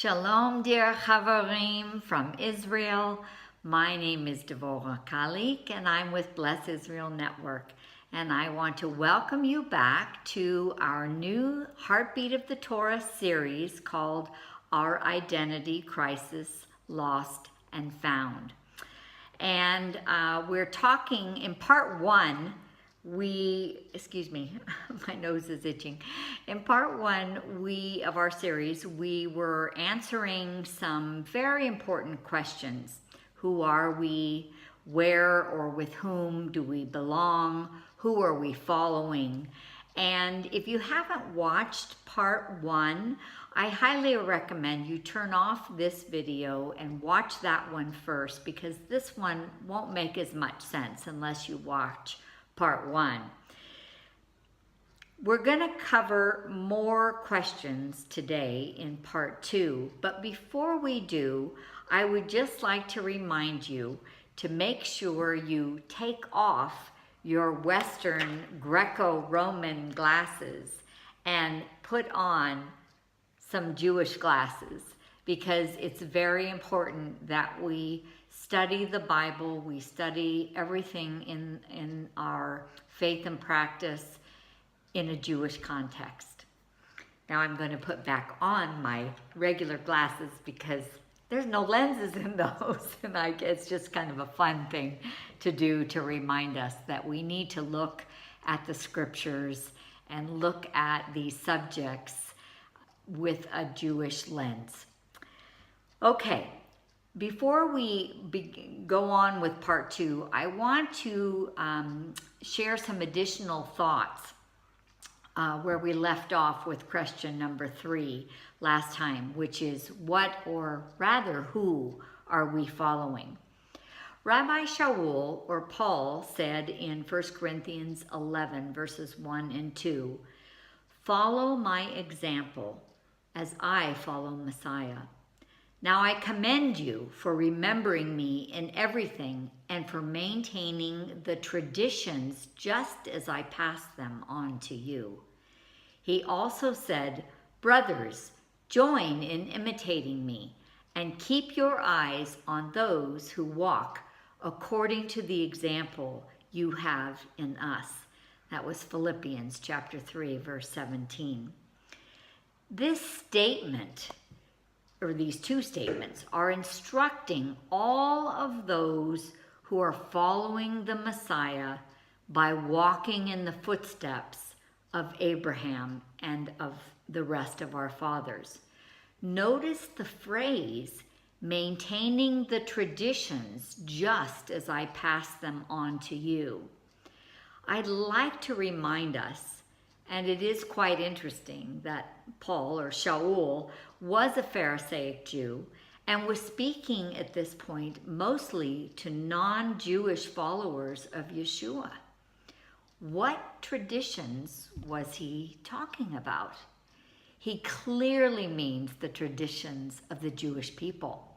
Shalom, dear Chavarim from Israel. My name is Devorah Kalik, and I'm with Bless Israel Network. And I want to welcome you back to our new Heartbeat of the Torah series called Our Identity Crisis, Lost and Found. And we're talking in part one. Excuse me, my nose is itching. In part one of our series, we were answering some very important questions. Who are we? Where or with whom do we belong? Who are we following? And if you haven't watched part one, I highly recommend you turn off this video and watch that one first, because this one won't make as much sense unless you watch part one. We're going to cover more questions today in part two, but before we do, I would just like to remind you to make sure you take off your Western Greco-Roman glasses and put on some Jewish glasses, because it's very important that we study the Bible, we study everything in our faith and practice in a Jewish context. Now I'm going to put back on my regular glasses because there's no lenses in those, and it's just kind of a fun thing to do to remind us that we need to look at the scriptures and look at these subjects with a Jewish lens. Okay. Before we go on with part two, I want to share some additional thoughts where we left off with question number 3 last time, which is what, or rather who, are we following? Rabbi Shaul, or Paul, said in 1 Corinthians 11 verses 1 and 2, "Follow my example as I follow Messiah. Now I commend you for remembering me in everything and for maintaining the traditions just as I passed them on to you." He also said, "Brothers, join in imitating me and keep your eyes on those who walk according to the example you have in us." That was Philippians chapter 3, verse 17. This statement, or these two statements, are instructing all of those who are following the Messiah by walking in the footsteps of Abraham and of the rest of our fathers. Notice the phrase, maintaining the traditions just as I pass them on to you. I'd like to remind us, and it is quite interesting that Paul, or Shaul, was a Pharisaic Jew and was speaking at this point mostly to non-Jewish followers of Yeshua. What traditions was he talking about? He clearly means the traditions of the Jewish people,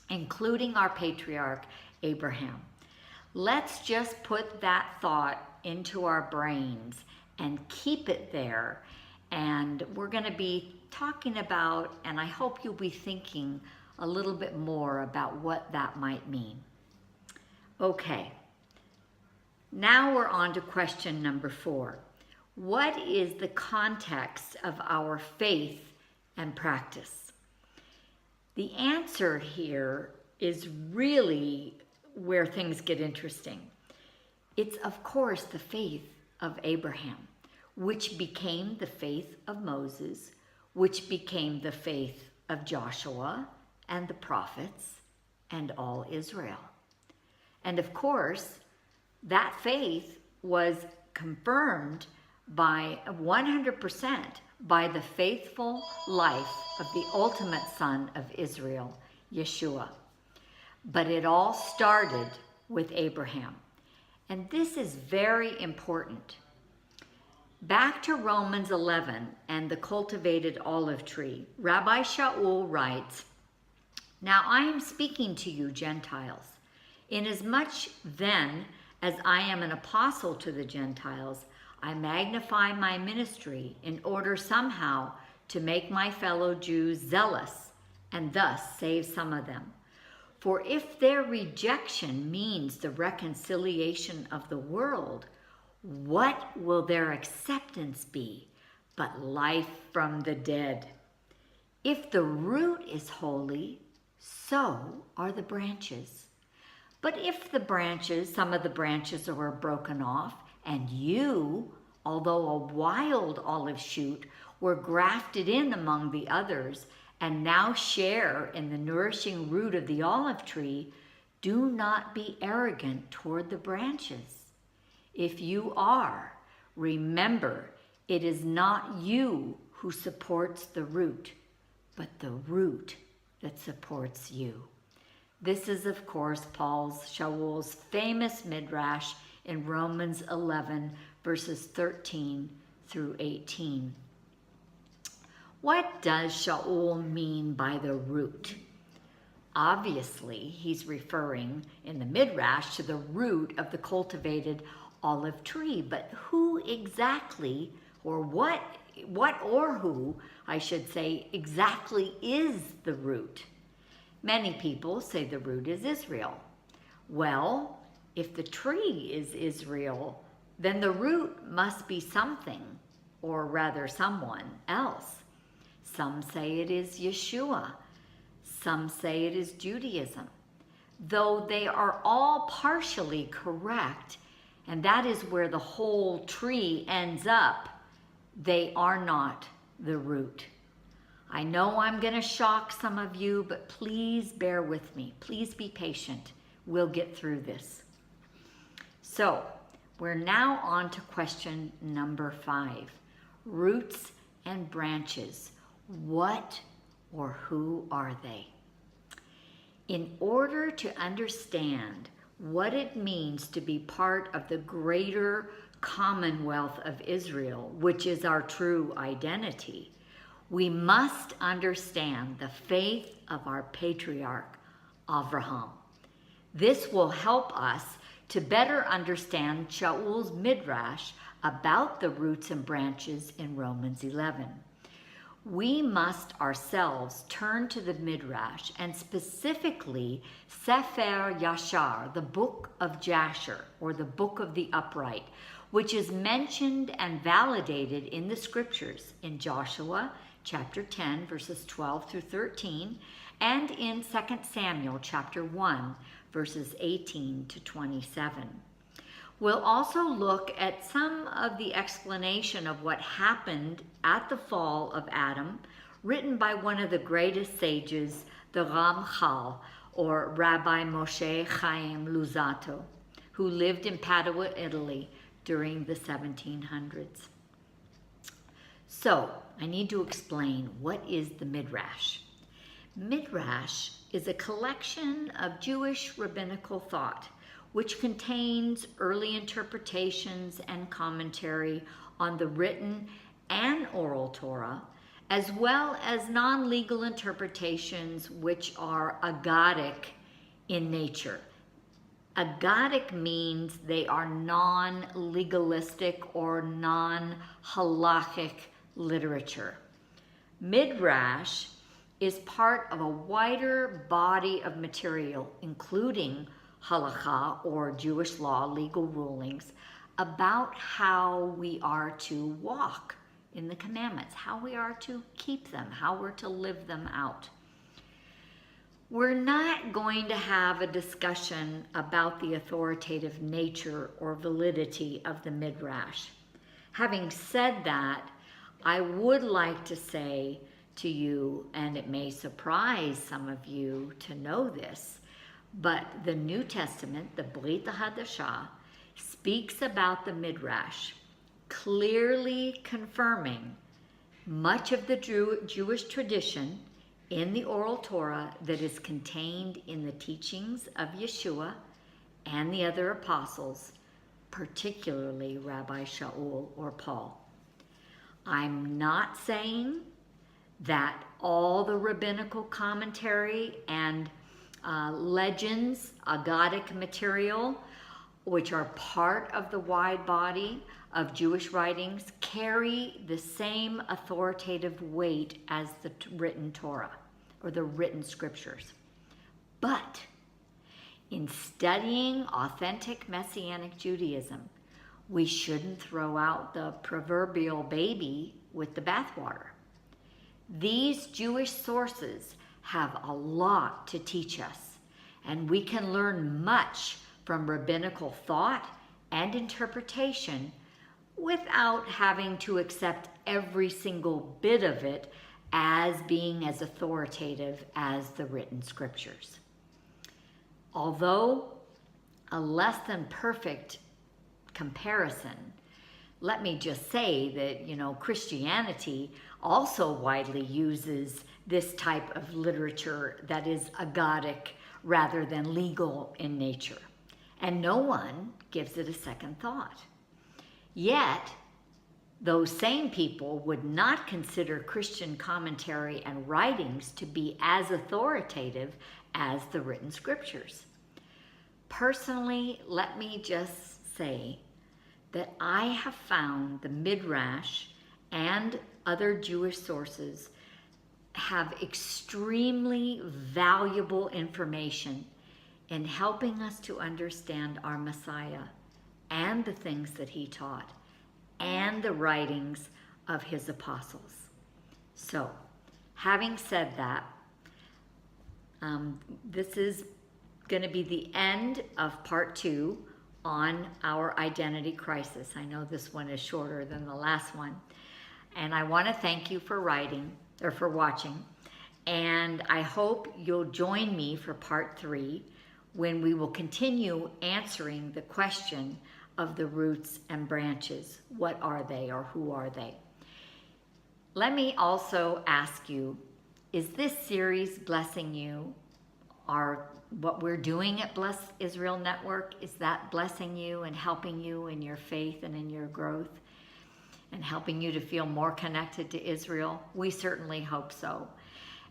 including our patriarch Abraham. Let's just put that thought into our brains and keep it there. And we're going to be talking about, and I hope you'll be thinking a little bit more about what that might mean. Okay, now we're on to question number 4. What is the context of our faith and practice? The answer here is really where things get interesting. It's, of course, the faith of Abraham, which became the faith of Moses, which became the faith of Joshua and the prophets and all Israel. And of course, that faith was confirmed by 100% by the faithful life of the ultimate Son of Israel, Yeshua. But it all started with Abraham. And this is very important. Back to Romans 11 and the cultivated olive tree, Rabbi Shaul writes, "Now I am speaking to you Gentiles, inasmuch then as I am an apostle to the Gentiles, I magnify my ministry in order somehow to make my fellow Jews zealous and thus save some of them. For if their rejection means the reconciliation of the world, what will their acceptance be but life from the dead? If the root is holy, so are the branches. But if some of the branches are broken off, and you, although a wild olive shoot, were grafted in among the others, and now share in the nourishing root of the olive tree, do not be arrogant toward the branches. If you are, remember, it is not you who supports the root, but the root that supports you. This is, of course, Shaul's famous midrash in Romans 11, verses 13 through 18. What does Shaul mean by the root? Obviously, he's referring in the midrash to the root of the cultivated olive tree, but who exactly, or what or who, I should say, exactly is the root? Many people say the root is Israel. Well, if the tree is Israel, then the root must be something, or rather someone else. Some say it is Yeshua. Some say it is Judaism. Though they are all partially correct, and that is where the whole tree ends up, they are not the root. I know I'm going to shock some of you, but please bear with me. Please be patient. We'll get through this. So, we're now on to question number 5. Roots and branches. What or who are they? In order to understand what it means to be part of the greater commonwealth of Israel, which is our true identity, we must understand the faith of our patriarch, Avraham. This will help us to better understand Shaul's midrash about the roots and branches in Romans 11. We must ourselves turn to the midrash, and specifically Sefer Yashar, the book of Jasher, or the book of the upright, which is mentioned and validated in the scriptures in Joshua chapter 10, verses 12 through 13, and in 2 Samuel chapter 1, verses 18 to 27. We'll also look at some of the explanation of what happened at the fall of Adam, written by one of the greatest sages, the Ramchal, or Rabbi Moshe Chaim Luzzatto, who lived in Padua, Italy during the 1700s. So, I need to explain what is the Midrash. Midrash is a collection of Jewish rabbinical thought, which contains early interpretations and commentary on the written and oral Torah, as well as non-legal interpretations which are agadic in nature. Agadic means they are non-legalistic or non-halachic literature. Midrash is part of a wider body of material, including halakha, or Jewish law, legal rulings, about how we are to walk in the commandments, how we are to keep them, how we're to live them out. We're not going to have a discussion about the authoritative nature or validity of the Midrash. Having said that, I would like to say to you, and it may surprise some of you to know this, but the New Testament, the Brit Hadashah, speaks about the Midrash, clearly confirming much of the Jewish tradition in the oral Torah that is contained in the teachings of Yeshua and the other apostles, particularly Rabbi Shaul or Paul. I'm not saying that all the rabbinical commentary and legends, agadic material, which are part of the wide body of Jewish writings, carry the same authoritative weight as the written Torah. or the written scriptures. But in studying authentic Messianic Judaism, we shouldn't throw out the proverbial baby with the bathwater. These Jewish sources have a lot to teach us, and we can learn much from rabbinical thought and interpretation without having to accept every single bit of it as being as authoritative as the written scriptures. Although a less than perfect comparison, let me just say that, Christianity also widely uses this type of literature that is agadic rather than legal in nature, and no one gives it a second thought. Yet, those same people would not consider Christian commentary and writings to be as authoritative as the written scriptures. Personally, let me just say that I have found the Midrash and other Jewish sources have extremely valuable information in helping us to understand our Messiah and the things that he taught and the writings of his apostles. So, having said that, this is going to be the end of part 2 on our identity crisis. I know this one is shorter than the last one. And I want to thank you for watching. And I hope you'll join me for part 3 when we will continue answering the question of the roots and branches. What are they, or who are they? Let me also ask you, is this series blessing you? Are what we're doing at Bless Israel Network, is that blessing you and helping you in your faith and in your growth and helping you to feel more connected to Israel? We certainly hope so.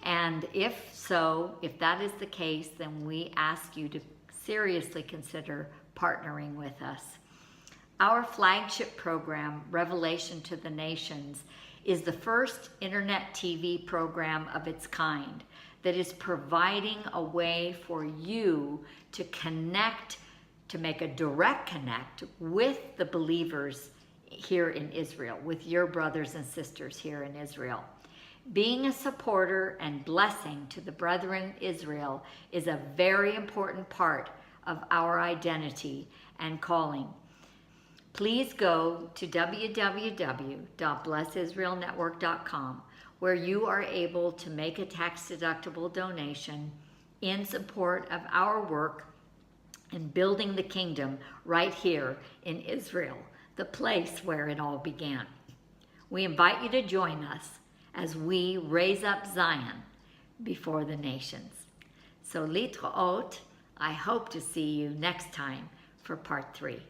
And if so, if that is the case, then we ask you to seriously consider partnering with us. Our flagship program, Revelation to the Nations, is the first internet TV program of its kind that is providing a way for you to connect, to make a direct connect with the believers here in Israel, with your brothers and sisters here in Israel. Being a supporter and blessing to the brethren Israel is a very important part of our identity and calling. Please go to www.blessisraelnetwork.com, where you are able to make a tax-deductible donation in support of our work in building the kingdom right here in Israel, the place where it all began. We invite you to join us as we raise up Zion before the nations. So litraot, I hope to see you next time for part 3.